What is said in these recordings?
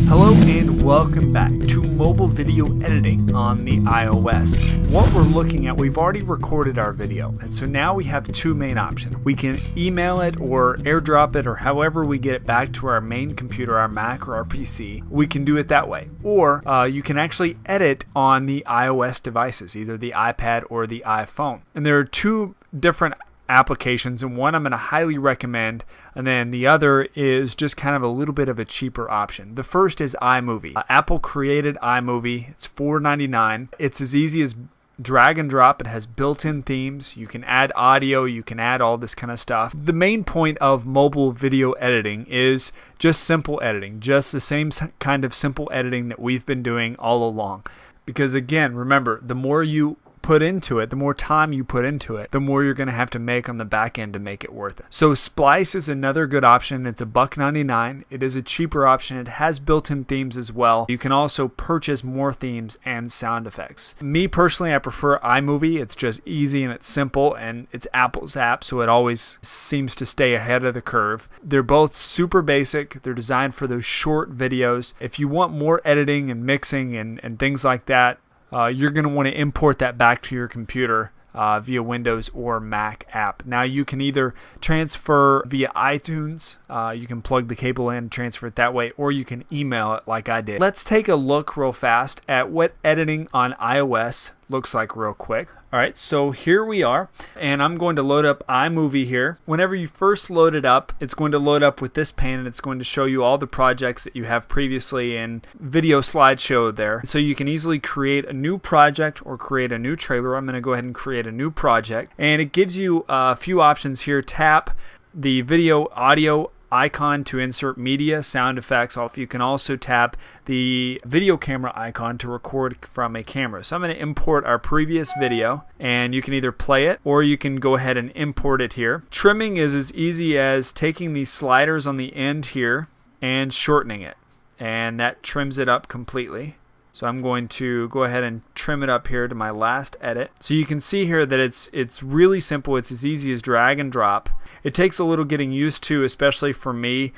Hello and welcome back to mobile video editing on the iOS. What we're looking at, we've already recorded our video, and so now we have two main options. We can email it or airdrop it, or however we get it back to our main computer, our Mac or our PC. We can do it that way. Or you can actually edit on the iOS devices, either the iPad or the iPhone. And there are two different applications, and one I'm going to highly recommend, and then the other is just kind of a little bit of a cheaper option. The first is iMovie. Apple created iMovie. It's $4.99. It's as easy as drag and drop. It has built-in themes. You can add audio. You can add all this kind of stuff. The main point of mobile video editing is just simple editing, just the same kind of simple editing that we've been doing all along. Because again, remember, the more you put into it, the more time you put into it, the more you're going to have to make on the back end to make it worth it. So Splice is another good option. It's $1.99. It is a cheaper option. It has built-in themes as well. You can also purchase more themes and sound effects. Me personally, I prefer iMovie. It's just easy and it's simple, and it's Apple's app, so it always seems to stay ahead of the curve. They're both super basic. They're designed for those short videos. If you want more editing and mixing and things like that, you're going to want to import that back to your computer via Windows or Mac app. Now you can either transfer via iTunes, you can plug the cable in and transfer it that way, or you can email it like I did. Let's take a look real fast at what editing on iOS looks like real quick. Alright, so here we are, and I'm going to load up iMovie here. Whenever you first load it up, it's going to load up with this pane, and it's going to show you all the projects that you have previously in video slideshow there. So you can easily create a new project or create a new trailer. I'm going to go ahead and create a new project, and it gives you a few options here. Tap the video audio icon to insert media, sound effects. You can also tap the video camera icon to record from a camera. So I'm going to import our previous video, and you can either play it or you can go ahead and import it here. Trimming is as easy as taking these sliders on the end here and shortening it, and that trims it up completely. So I'm going to go ahead and trim it up here to my last edit. So you can see here that it's really simple. It's as easy as drag and drop. It takes a little getting used to, especially for me,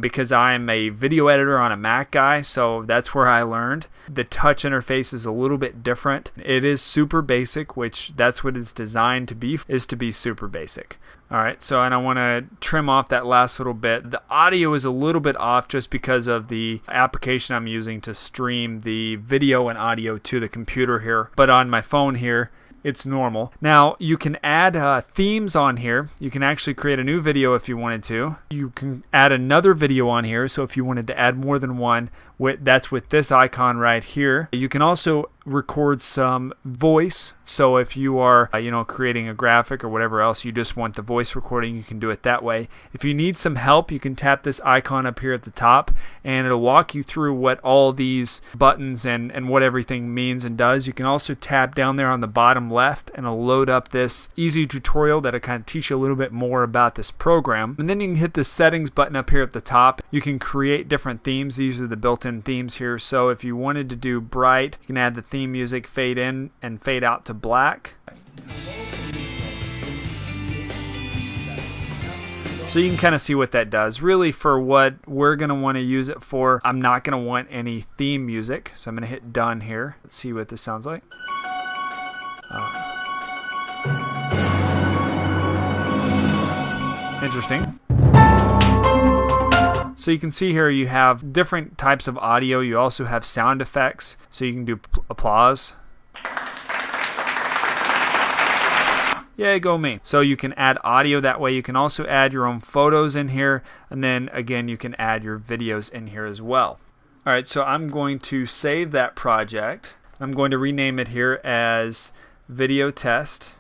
because I'm a video editor on a Mac guy, so that's where I learned. The touch interface is a little bit different. It is super basic, which that's what it's designed to be, is to be super basic. Alright, so and I want to trim off that last little bit. The audio is a little bit off just because of the application I'm using to stream the video and audio to the computer here. But on my phone here, it's normal. Now you can add themes on here. You can actually create a new video if you wanted to. You can add another video on here, so if you wanted to add more than one, that's with this icon right here. You can also record some voice, so if you are creating a graphic or whatever else, you just want the voice recording, you can do it that way. If you need some help, you can tap this icon up here at the top, and it'll walk you through what all these buttons and what everything means and does. You can also tap down there on the bottom left, and it'll load up this easy tutorial that'll kind of teach you a little bit more about this program. And then you can hit the settings button up here at the top. You can create different themes. These are the built-in themes here. So if you wanted to do bright, you can add the theme music, fade in and fade out to black. So you can kind of see what that does. Really, for what we're going to want to use it for, I'm not going to want any theme music, so I'm going to hit done here. Let's see what this sounds like. Interesting. So you can see here you have different types of audio. You also have sound effects, so you can do applause. Yeah, go me. So you can add audio that way. You can also add your own photos in here, and then again you can add your videos in here as well. Alright, so I'm going to save that project. I'm going to rename it here as Video Test.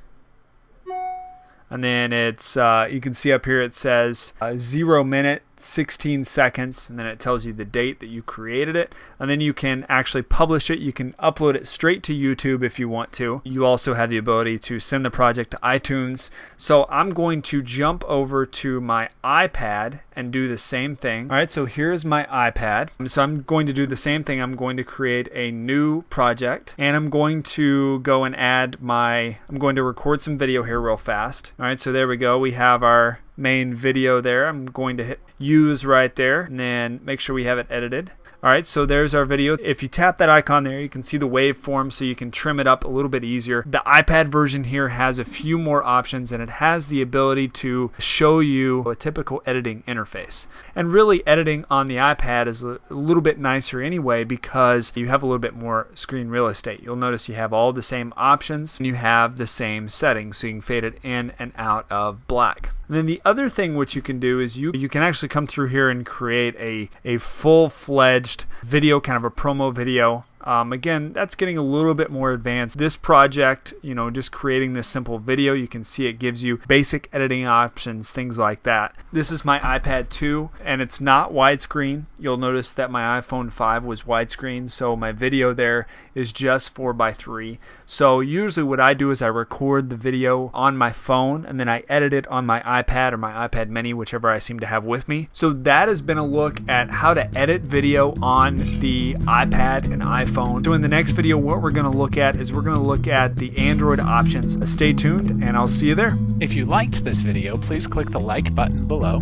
And then it's you can see up here it says 0 minute 16 seconds, and then it tells you the date that you created it, and then you can actually publish it. You can upload it straight to YouTube if you want to. You also have the ability to send the project to iTunes. So I'm going to jump over to my iPad and do the same thing. Alright, so here's my iPad. So I'm going to do the same thing. I'm going to create a new project, and I'm going to go and I'm going to record some video here real fast. Alright, so there we go. We have our main video there. I'm going to hit use right there and then make sure we have it edited. Alright, so there's our video. If you tap that icon there, you can see the waveform, so you can trim it up a little bit easier. The iPad version here has a few more options, and it has the ability to show you a typical editing interface. And really, editing on the iPad is a little bit nicer anyway because you have a little bit more screen real estate. You'll notice you have all the same options and you have the same settings, so you can fade it in and out of black. And then the other thing which you can do is you can actually come through here and create a full-fledged video, kind of a promo video. Again, that's getting a little bit more advanced. This project, just creating this simple video, you can see it gives you basic editing options, things like that. This is my iPad 2, and it's not widescreen. You'll notice that my iPhone 5 was widescreen, so my video there is just 4:3. So usually what I do is I record the video on my phone, and then I edit it on my iPad or my iPad mini, whichever I seem to have with me. So that has been a look at how to edit video on the iPad and iPhone. So in the next video, what we're going to look at is we're going to look at the Android options. Stay tuned, and I'll see you there. If you liked this video, please click the like button below.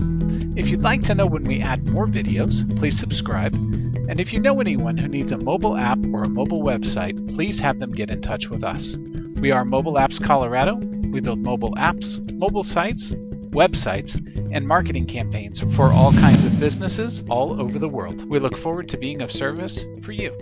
If you'd like to know when we add more videos, please subscribe. And if you know anyone who needs a mobile app or a mobile website, please have them get in touch with us. We are Mobile Apps Colorado. We build mobile apps, mobile sites, websites, and marketing campaigns for all kinds of businesses all over the world. We look forward to being of service for you.